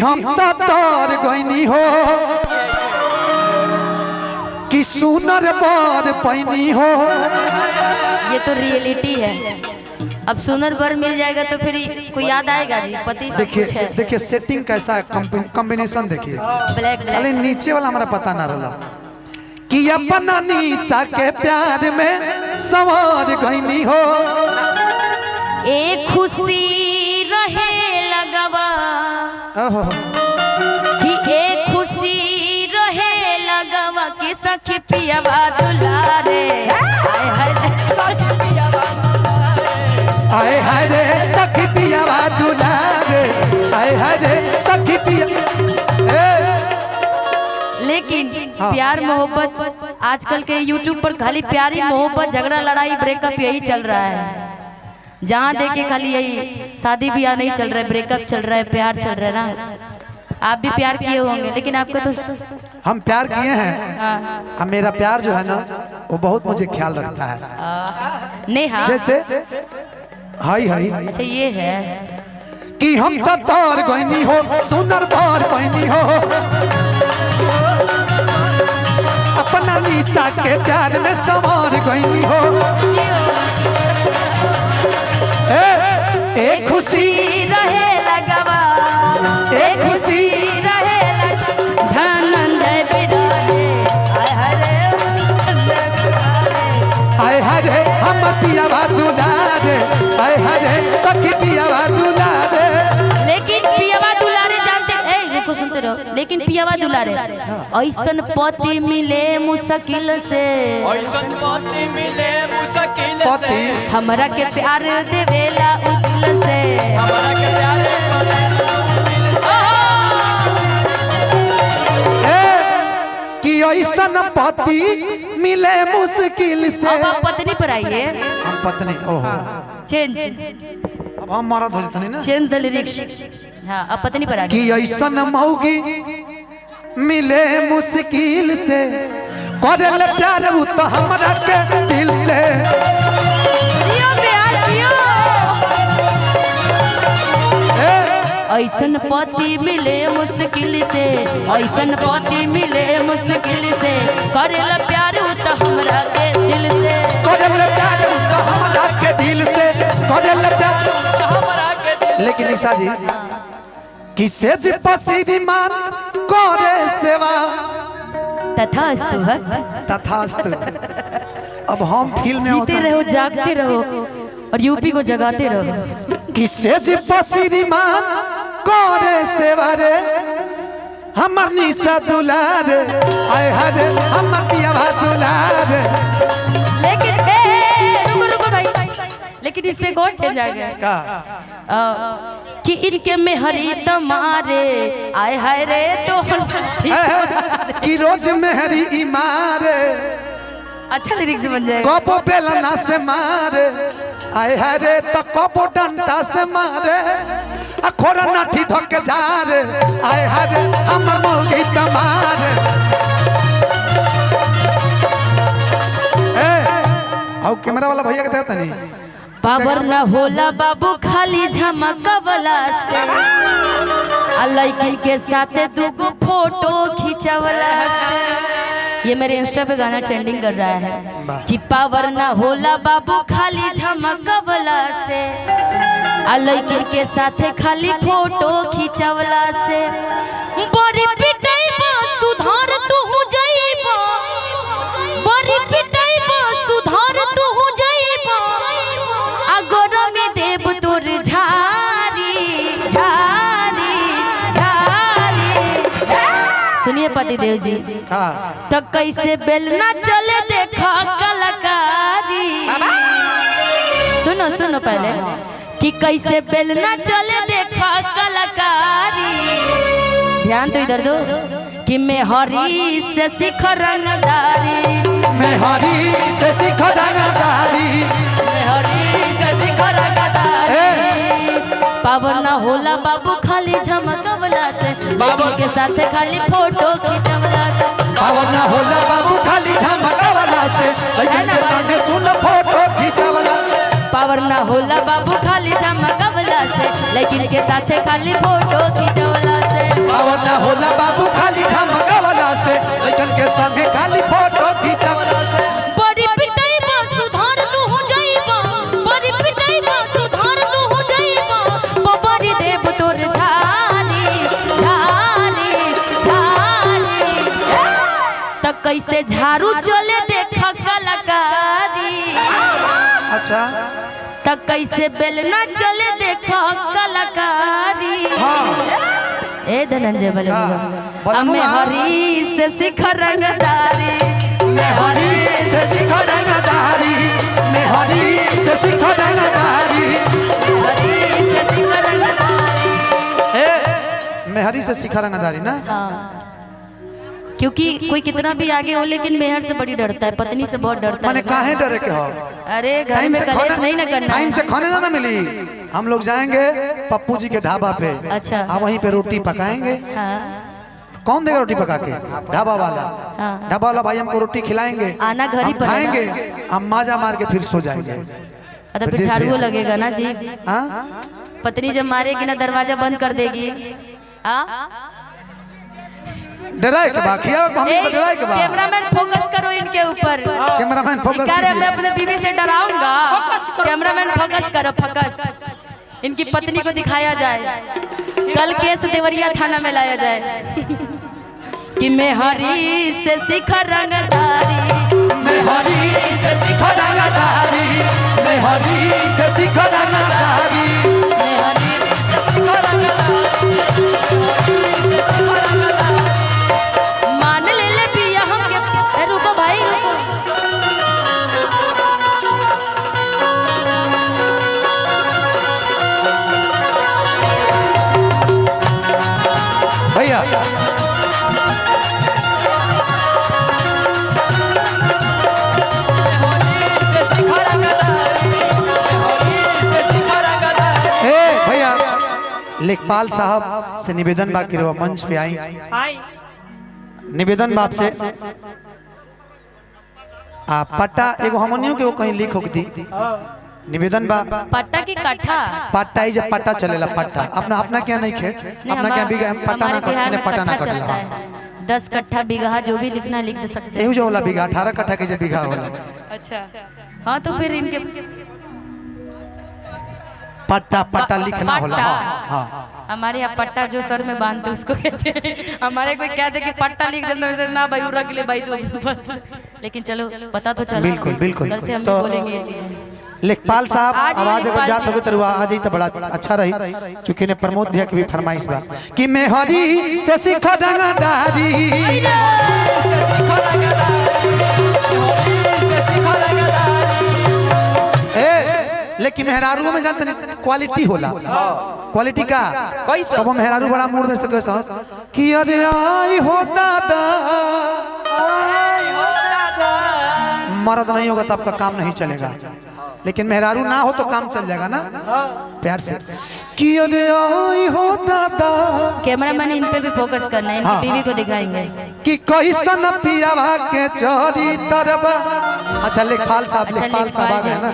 हम तो तार गईनी हो कि सुनर बार पैनी हो। ये तो रियलिटी है। अब सुनर बर मिल जाएगा तो फिर कोई याद आएगा जी पति से। देखिए सेटिंग कैसा है, कॉम्बिनेशन देखिए। ब्लैक खाली नीचे वाला हमारा पता ना रहा कि अपना निशा के प्यार में सवार गईनी हो। एक खुशी रहे लगवा कि एक खुशी रहे लगवा कि सखी पियावा दुलारे। आए हाय रे सखी पियावा दुलारे, आए हाय रे सखी पिया। लेकिन प्यार मोहब्बत आजकल के YouTube पर खाली प्यारी मोहब्बत झगड़ा लड़ाई ब्रेकअप यही चल रहा है। जहाँ देखे खाली यही शादी ब्याह नहीं चल रहा है, ब्रेकअप चल रहा है, प्यार चल रहा है ना। आप भी प्यार किए होंगे लेकिन आपका तो हम प्यार किए हैं। अब मेरा प्यार जो है ना वो बहुत मुझे ख्याल रखता है। नहीं हाँ जैसे हाई हाई अच्छा ये है कि हम तो तार गईनी हो सुनर बार पैनी हो। अपना निशा के प्यार में सवार गईनी हो। एक खुशी रहे लगवा, एक खुशी रहे धनंजय बिराजे। आए हरे हम पियावा दुलारे, आए हरे सखी पियावा दुलारे। लेकिन पियावा दुलारे जानते देखो सुनते रहो। लेकिन पियावा दुलारे ऐसन पति मिले मुश्किल से, ऐसन पति मिले मुश्किल से। हमरा के प्यार देवेला उदिल से, हमरा के प्यार कि ऐसन पति मिले मुश्किल से। अब आप पत्नी पर आइए। हम पत्नी ओहो चेंज अब हम मरद हो जाते ना। चेंज द लिरिक्स। हाँ अब पत्नी पर आइए। कि ऐसन मौगी मिले मुश्किल से, करल प्यार उ तो हमरा के दिल से। ऐसन पति मिले मुश्किल से, ऐसन पति मिले मुश्किल से, करेला प्यार तो हमरा के दिल से, करल प्यार तो हमरा के दिल से, करल प्यार हमरा के। लेकिन निशा जी किसे जी पसीरी मान करे सेवा तथास्तु भक्त तथास्तु। अब हम फील्ड में जीते रहो जागते रहो और यूपी को जगाते रहो। किसे जी पसीरी मान करे सेवा रे हमर निशा दुलारे, आए हरे हमर पियावा दुलारे। लेकिन रुको रुको भाई, लेकिन इस पे कौन चेंज आ गया कि इनके में हरी तमारे, आए हाय रे तो कि रोज मेहरी इमारे। अच्छा लिरिक्स बन जाएगा। कबो बेलना से मारे, आए हरे तो कबो डंडा से मारे। अखोरा नाठी धोके जा रे, आए हरे हमर मौगी तमारे। आओ कैमरा वाला भैया के देता नहीं बाबर ना होला बाबू खाली झमकवला से, लड़की के साथ दूगो फोटो खिंचवला से। ये मेरे इंस्टा पे गाना ट्रेंडिंग कर रहा है कि पावर ना होला बाबू खाली झमकवला से, लड़की के साथ खाली फोटो खिंचवला से। बड़ी पिटाइबा सुधार तू हो जाइबा, बड़ी पिटाइबा सुधार तू हो जाइबा, अगर में देव तोर झारी झारी झारी। सुनिए पति देव जी तो कैसे बेलना चले देखा कलाकारी। सुनो सुनो पहले कि कैसे बेलना चले देखा कलाकारी। ध्यान तो इधर दो कि मैं हरी से सीख रंगदारी, मैं हरी से सीख रंगदारी, मैं हरी से सीख रंगदारी। पावर ना होला बाबू खाली झमकवला से, बाबू के साथ खाली फोटो खिंचवला से। पावर ना होला बाबू खाली झमकवला से, लेकिन के संगे सुन फोटो खिंचवला से। पावर ना होला बाबू खाली झमकवला से, लेकिन के साथ खाली फोटो खिंचवला से। कैसे झाड़ू चले देखा कलाकारी, अच्छा तो कैसे बेलना चले देखा कलाकारी। ए धनंजय बोले हमें हरी से सीख रंगदारी, मैं हरी से सीख रंगदारी, मैं हरी से सीख रंगदारी, मैं हरी से सीखा रंगदारी ना। क्योंकि कोई कितना भी आगे हो लेकिन मेहर से बड़ी डरता है, पत्नी से बहुत डरता है। मैंने काहे डरे के हो? अरे घर में कलेश नहीं ना करना, टाइम से खाने ना मिली। हम लोग जाएंगे पप्पू जी के ढाबा पे, अच्छा वहीं पे रोटी पकाएंगे। हाँ। कौन देगा रोटी पका के? ढाबा वाला। ढाबा वाला भाई हमको रोटी खिलाएंगे, आना घर ही हम खाएंगे, हम माजा मार के फिर सो जाएंगे। तो फिर झाड़ू लगेगा ना जी। हाँ पत्नी जब मारेगी ना दरवाजा बंद कर देगी। डराए के बाकी डराए के बाद कैमरामैन फोकस करो इनके ऊपर। कैमरामैन फोकस कीजिए। मैं अपने बीवी से डराऊंगा। कैमरामैन फोकस करो, फोकस। इनकी पत्नी को दिखाया जाए, कल केस देवरिया थाना में लाया जाए कि मैं हरी से सीख रंगदारी, मैं हरी से सीख रंगदारी, मैं हरी से सीख रंगदारी, मैं हरी से सीख रंगदारी। मान ले पिया हम के। रुको भाई रुको। भैया भैया लेखपाल साहब से निवेदन बा कि मंच पे आई। निवेदन बाप से पट्टा एगो हमनियों के वो कहीं लीक हो दी। निवेदन बा पट्टा की कट्ठा, पट्टा ही जब पट्टा चलेला पट्टा अपना अपना क्या नहीं खे, अपना क्या बीघा पट्टा ना करने पट्टा ना करला। 10 कट्ठा बीघा जो भी लिखना लिख दे सकते हैं। एहू जो होला बीघा 18 कट्ठा के जे बीघा होला। अच्छा हाँ, तो फिर इनके पट्टा पट्टा लिखना होला। हाँ हमारे यहाँ पट्टा जो सर में बांधते उसको कहते हैं। हमारे कोई कहते कि पट्टा लिख देते ना भाई उड़ा के लिए भाई तो बस। लेकिन चलो पता तो चला। बिल्कुल बिल्कुल। कल से हम तो बोलेंगे ये चीजें। लेखपाल साहब आवाज अगर जात होगे तो आ जाई तो बड़ा अच्छा रही। चूंकि ने प्रमोद भैया की भी फरमाइश बा कि मैं हरी से सीख रंगदारी, लेकिन मेहरारू में जानते नहीं क्वालिटी होला। क्वालिटी का तो वो मेहरारू बड़ा मूड में से कैसा कि अरे आई हो दादा, मर्द नहीं होगा तो आपका काम नहीं चलेगा, लेकिन मेहरारू ना हो तो काम चल जाएगा ना प्यार से। कि अरे आई हो दादा। कैमरामैन इन पे भी फोकस करना है, इनकी बीवी को दिखाएंगे कि कैसन पियावा के चोरी तरबा। अच्छा लेखपाल साहब आ गए ना।